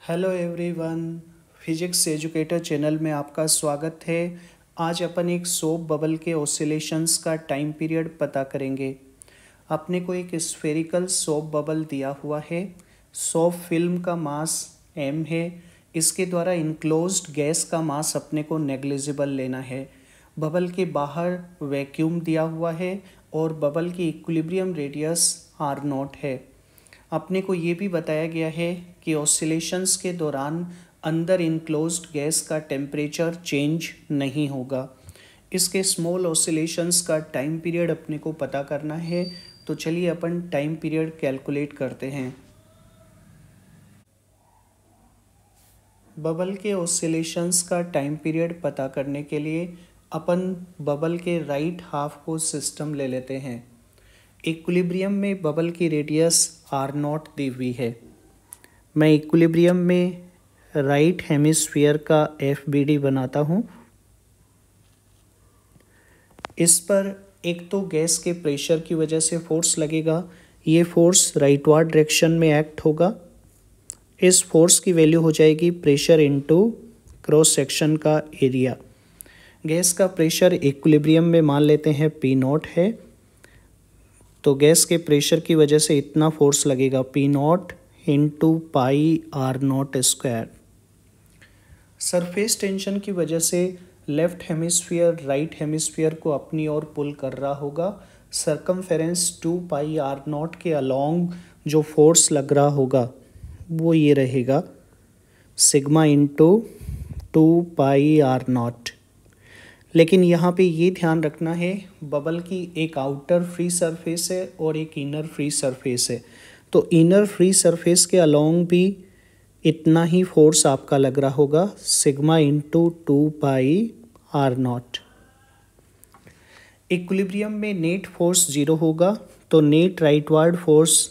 Hello everyone, physics educator channel में आपका स्वागत है। आज अपन एक सोप बबल के ऑसिलेशंस का टाइम पीरियड पता करेंगे। अपने को एक स्फेरिकल सोप बबल दिया हुआ है। सोप फिल्म का मास m है। इसके द्वारा इनक्लोज्ड गैस का मास अपने को नेग्लिजिबल लेना है। बबल के बाहर वैक्यूम दिया हुआ है और बबल की इक्विलिब्रियम रेडियस r0 है। अपने को ये भी बताया गया है कि ऑसिलेशंस के दौरान अंदर इनक्लोज्ड गैस का टेम्परेचर चेंज नहीं होगा। इसके स्मॉल ऑसिलेशंस का टाइम पीरियड अपने को पता करना है। तो चलिए अपन टाइम पीरियड कैलकुलेट करते हैं। बबल के ऑसिलेशंस का टाइम पीरियड पता करने के लिए अपन बबल के राइट हाफ को सिस्टम ले लेते हैं। इक्विलिब्रियम में बबल की रेडियस r0 दी हुई है। मैं इक्विलिब्रियम में राइट हेमिस्फीयर का FBD बनाता हूँ। इस पर एक तो गैस के प्रेशर की वजह से फोर्स लगेगा। ये फोर्स राइटवार्ड डायरेक्शन में एक्ट होगा। इस फोर्स की वैल्यू हो जाएगी प्रेशर इनटू क्रॉस सेक्शन का एरिया। गैस का प्रेशर इक्विलिब्रियम में मान लेते हैं P0 है, तो गैस के प्रेशर की वजह से इतना फोर्स लगेगा P0 into pi r0 square. Surface tension की वजह से लेफ्ट हेमिस्फीयर राइट हेमिस्फीयर को अपनी ओर पुल कर रहा होगा। सरकमफेरेंस 2 पाई r0 के अलोंग जो फोर्स लग रहा होगा वो ये रहेगा सिग्मा इंटू 2 पाई r0। लेकिन यहाँ पे ये ध्यान रखना है, बबल की एक आउटर फ्री सरफेस है और एक इनर फ्री सरफेस है। तो इनर फ्री सरफेस के अलोंग भी इतना ही फोर्स आपका लग रहा होगा, सिग्मा इंटू 2 पाई r0। इक्विलिब्रियम में नेट फोर्स 0 होगा, तो नेट राइटवार्ड फोर्स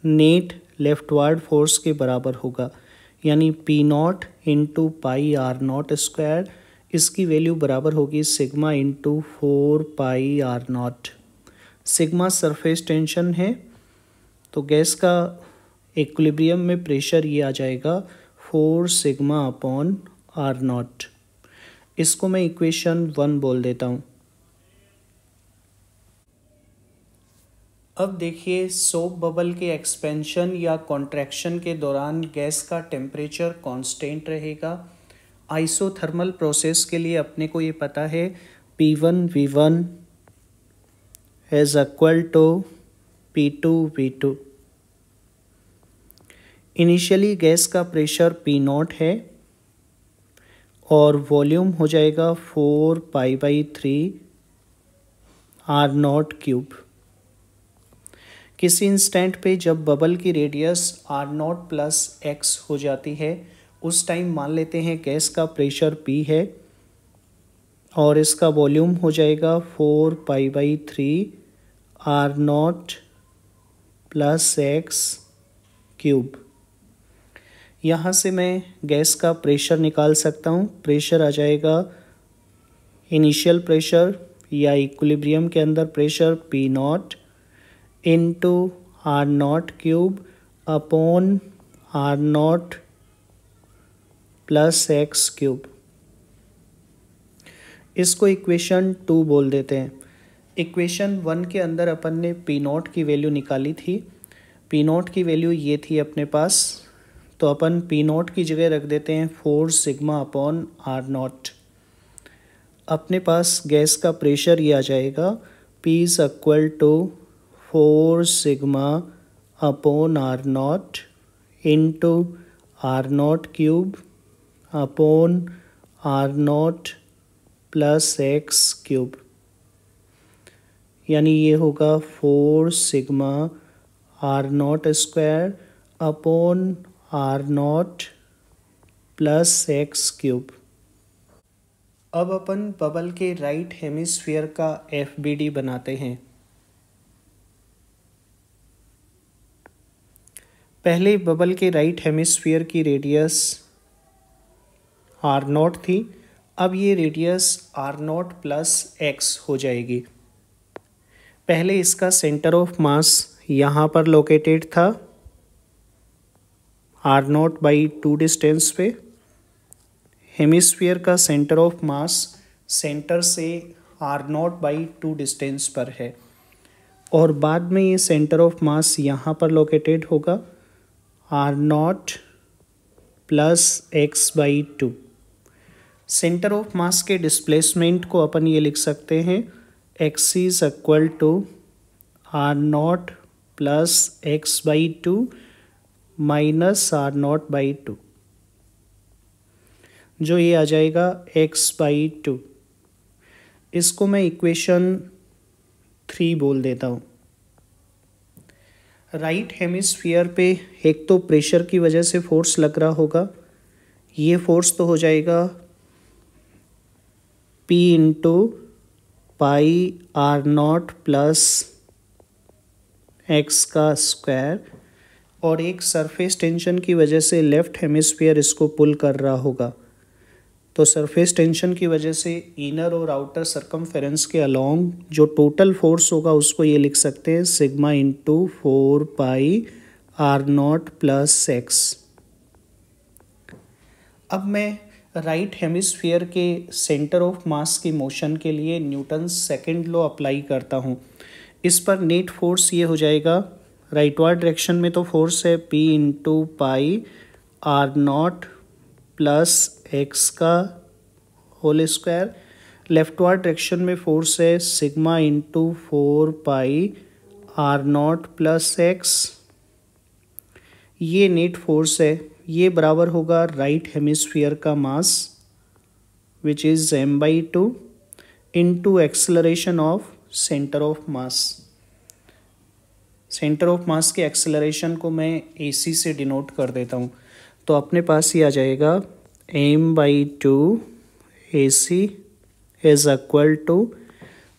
नेट लेफ्टवार्ड फोर्स के बराबर होगा, यानी P0 into pi r0 square. इसकी वैल्यू बराबर होगी सिग्मा इंटू 4 पाई r0। सिग्मा सरफेस टेंशन है, तो गैस का इक्विलिब्रियम में प्रेशर ये आ जाएगा 4 सिग्मा अपॉन r0। इसको मैं इक्वेशन 1 बोल देता हूँ। अब देखिए, सोप बबल के एक्सपेंशन या कॉन्ट्रैक्शन के दौरान गैस का टेम्परेचर कांस्टेंट रहेगा। आइसोथर्मल प्रोसेस के लिए अपने को ये पता है P1 V1 is equal to P2 V2। Initially gas का प्रेशर P0 है और वॉल्यूम हो जाएगा 4 पाई बाई 3 r0 क्यूब। किसी इंस्टेंट पे जब बबल की रेडियस r0 प्लस x हो जाती है, उस टाइम मान लेते हैं गैस का प्रेशर P है और इसका वॉल्यूम हो जाएगा 4 pi by 3 r0 plus x cube. यहाँ से मैं गैस का प्रेशर निकाल सकता हूँ। प्रेशर आ जाएगा इनिशियल प्रेशर या इक्विलिब्रियम के अंदर pressure P0 into r0 cube upon r0 plus x cube. इसको इक्वेशन 2 बोल देते हैं। इक्वेशन 1 के अंदर अपन ने P0 की वैल्यू निकाली थी। P0 की वैल्यू ये थी अपने पास, तो अपन P0 की जगह रख देते हैं 4 सिग्मा अपॉन r0। अपने पास गैस का प्रेशर ये आ जाएगा P is equal to 4 sigma upon r0 into r0 cube upon r0 plus x cube, यानी ये होगा 4 sigma r0 square upon r0 plus x cube. अब अपन बबल के राइट हेमिस्फीयर का FBD बनाते हैं। पहले बबल के राइट हेमिस्फीयर की रेडियस r0 थी, अब ये रेडियस r0 प्लस x हो जाएगी। पहले इसका सेंटर ऑफ मास यहाँ पर लोकेटेड था r0/2 डिस्टेंस पे। हेमिस्फीयर का सेंटर ऑफ मास सेंटर से r0/2 डिस्टेंस पर है और बाद में ये सेंटर ऑफ मास यहाँ पर लोकेटेड होगा r0 + x/2। Centre of mass के डिस्प्लेसमेंट को अपन ये लिख सकते हैं x = r0 + x/2 - r0/2, जो ये आ जाएगा x/2। इसको मैं इक्वेशन 3 बोल देता हूँ। राइट हेमिस्फीयर पे एक तो प्रेशर की वजह से फोर्स लग रहा होगा, ये फोर्स तो हो जाएगा P × πr0 + x², और एक सरफेस टेंशन की वजह से लेफ्ट हेमिस्फीयर इसको पुल कर रहा होगा। तो सरफेस टेंशन की वजह से इनर और आउटर सरकमफेरेंस के अलोंग जो टोटल फोर्स होगा उसको ये लिख सकते हैं σ × 4πr0 + x। अब मैं राइट हेमिस्फीयर के सेंटर ऑफ मास की मोशन के लिए न्यूटन सेकंड लॉ अप्लाई करता हूँ। इस पर नेट फोर्स ये हो जाएगा, राइटवार्ड डायरेक्शन में तो फोर्स है P × πr0 + x², लेफ्टवार्ड डायरेक्शन में फोर्स है σ × 4πr0 + x। ये नेट फोर्स है, ये बराबर होगा राइट हेमिस्फीयर का mass which is m/2 into acceleration of centre of mass. Centre of mass के एक्सेलरेशन को मैं AC से डिनोट कर देता हूँ। तो अपने पास ये आ जाएगा m/2 AC =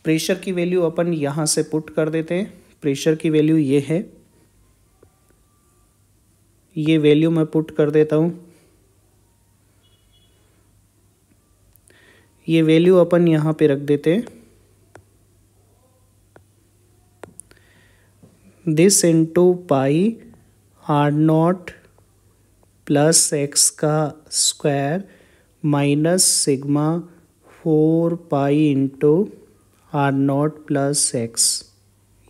प्रेशर की वैल्यू अपन यहाँ से पुट कर देते हैं। प्रेशर की वैल्यू ये है, ये वैल्यू मैं पुट कर देता हूँ। ये वैल्यू अपन यहाँ पे रख देते हैं। This × πr0 + x² - σ 4π × r0 + x,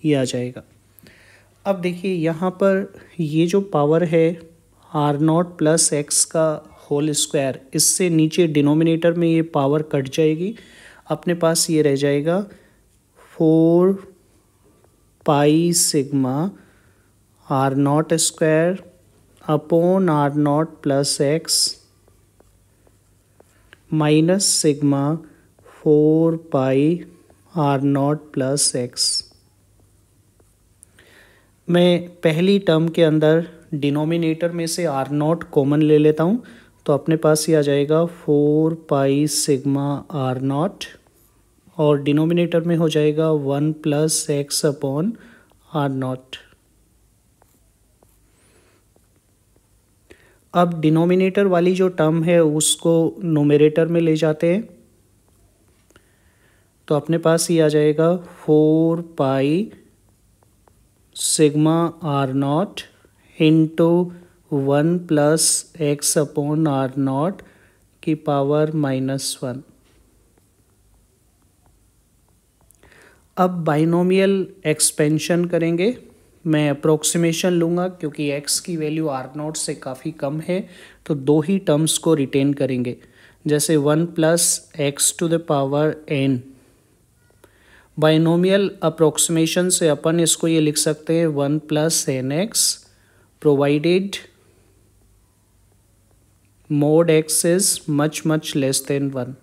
ये आ जाएगा। अब देखिए यहाँ पर ये जो पावर है r0 + x², इससे नीचे डिनोमिनेटर में ये पावर कट जाएगी। अपने पास ये रह जाएगा 4π σ r0² / r0 + x - σ 4π r0 + x। मैं पहली टर्म के अंदर डिनोमिनेटर में से r0 कॉमन ले लेता हूँ, तो अपने पास ये आ जाएगा 4π σ r0 और डिनोमिनेटर में हो जाएगा 1 + x/r0। अब डिनोमिनेटर वाली जो टर्म है उसको न्यूमरेटर में ले जाते हैं, तो अपने पास ये आ जाएगा 4π σ r0 इंटू 1 + x/r0 की पावर -1। अब बाइनोमियल एक्सपेंशन करेंगे। मैं अप्रोक्सीमेशन लूँगा क्योंकि x की वैल्यू r0 से काफ़ी कम है, तो दो ही टर्म्स को रिटेन करेंगे। जैसे 1 + x⁴n। बाइनोमियल अप्रोक्सीमेशन से अपन इसको ये लिख सकते हैं 1 + nx provided mod x is much << 1।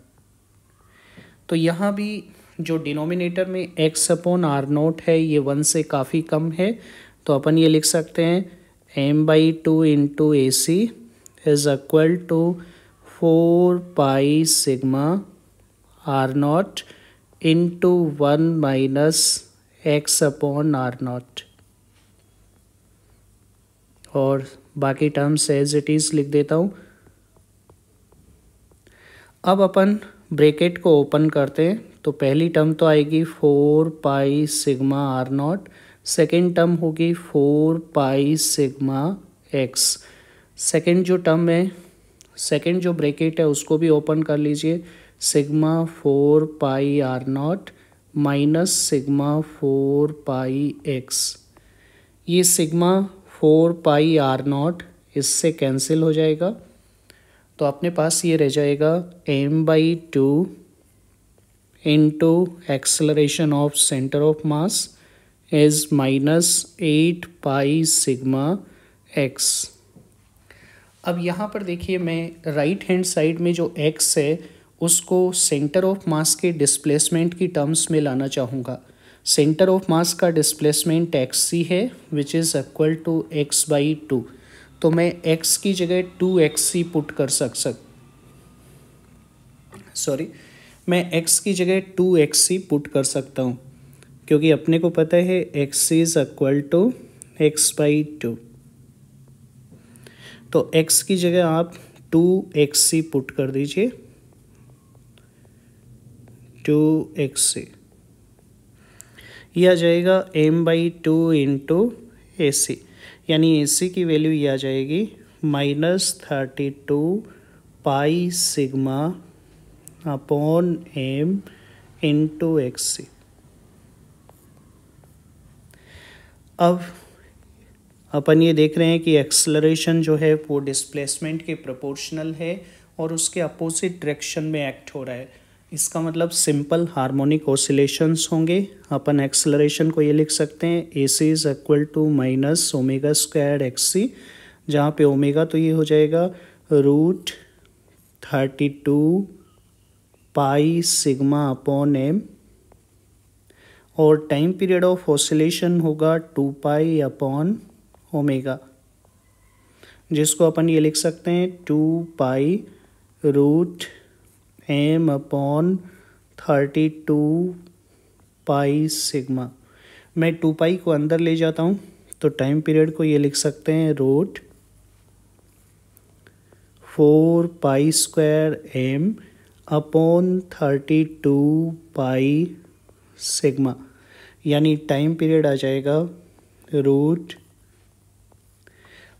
तो यहाँ भी जो डिनोमिनेटर में x/r0 है ये 1 से काफ़ी कम है, तो अपन ये लिख सकते हैं m/2 × AC = 4π σ r0 into 1 - x/r0, और बाकी टर्म्स एज इट इज़ लिख देता हूँ। अब अपन ब्रैकेट को ओपन करते हैं, तो पहली टर्म तो आएगी 4π σ r0, सेकेंड टर्म होगी 4π σ x। सेकेंड जो टर्म है, सेकेंड जो ब्रैकेट है उसको भी ओपन कर लीजिए, sigma 4πr0 minus sigma 4πx। ये सिग्मा 4πr0 इससे कैंसिल हो जाएगा, तो अपने पास ये रह जाएगा m/2 into acceleration of centre of mass is -8 sigma x। अब यहाँ पर देखिए, मैं राइट हैंड साइड में जो x है उसको सेंटर ऑफ मास के डिस्प्लेसमेंट की टर्म्स में लाना चाहूँगा। सेंटर ऑफ मास का डिस्प्लेसमेंट xc है which is equal to x/2। तो मैं x की जगह 2xc पुट कर मैं x की जगह 2xc पुट कर सकता हूँ, क्योंकि अपने को पता है x is equal to x/2। तो x की जगह आप 2xc पुट कर दीजिए, 2xc। यह आ जाएगा m/2 इंटू AC, यानी AC की वैल्यू ये आ जाएगी -32 pi sigma upon m into XC। अब अपन ये देख रहे हैं कि एक्सेलरेशन जो है वो डिस्प्लेसमेंट के प्रोपोर्शनल है और उसके अपोजिट डायरेक्शन में एक्ट हो रहा है। इसका मतलब सिंपल हार्मोनिक ऑसिलेशंस होंगे। अपन एक्सेलरेशन को ये लिख सकते हैं AC is equal to minus omega square XC, जहाँ पे ओमेगा तो ये हो जाएगा √32 पाई सिग्मा अपॉन m, और टाइम पीरियड ऑफ ऑसिलेशन होगा 2 पाई अपॉन ओमेगा, जिसको अपन ये लिख सकते हैं 2 पाई √m अपॉन 32 पाई सिग्मा। मैं 2 पाई को अंदर ले जाता हूँ तो टाइम पीरियड को ये लिख सकते हैं √4 pi square m upon 32 pi sigma, यानी टाइम पीरियड आ जाएगा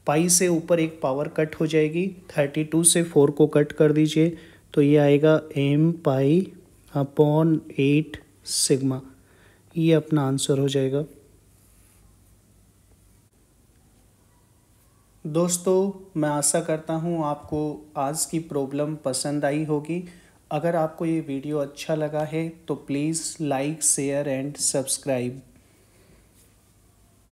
पाई से ऊपर एक पावर कट हो जाएगी, 32 से 4 को कट कर दीजिए तो ये आएगा m पाई अपॉन 8 सिग्मा। ये अपना आंसर हो जाएगा। दोस्तों, मैं आशा करता हूँ आपको आज की प्रॉब्लम पसंद आई होगी। अगर आपको ये वीडियो अच्छा लगा है तो please like, share and subscribe.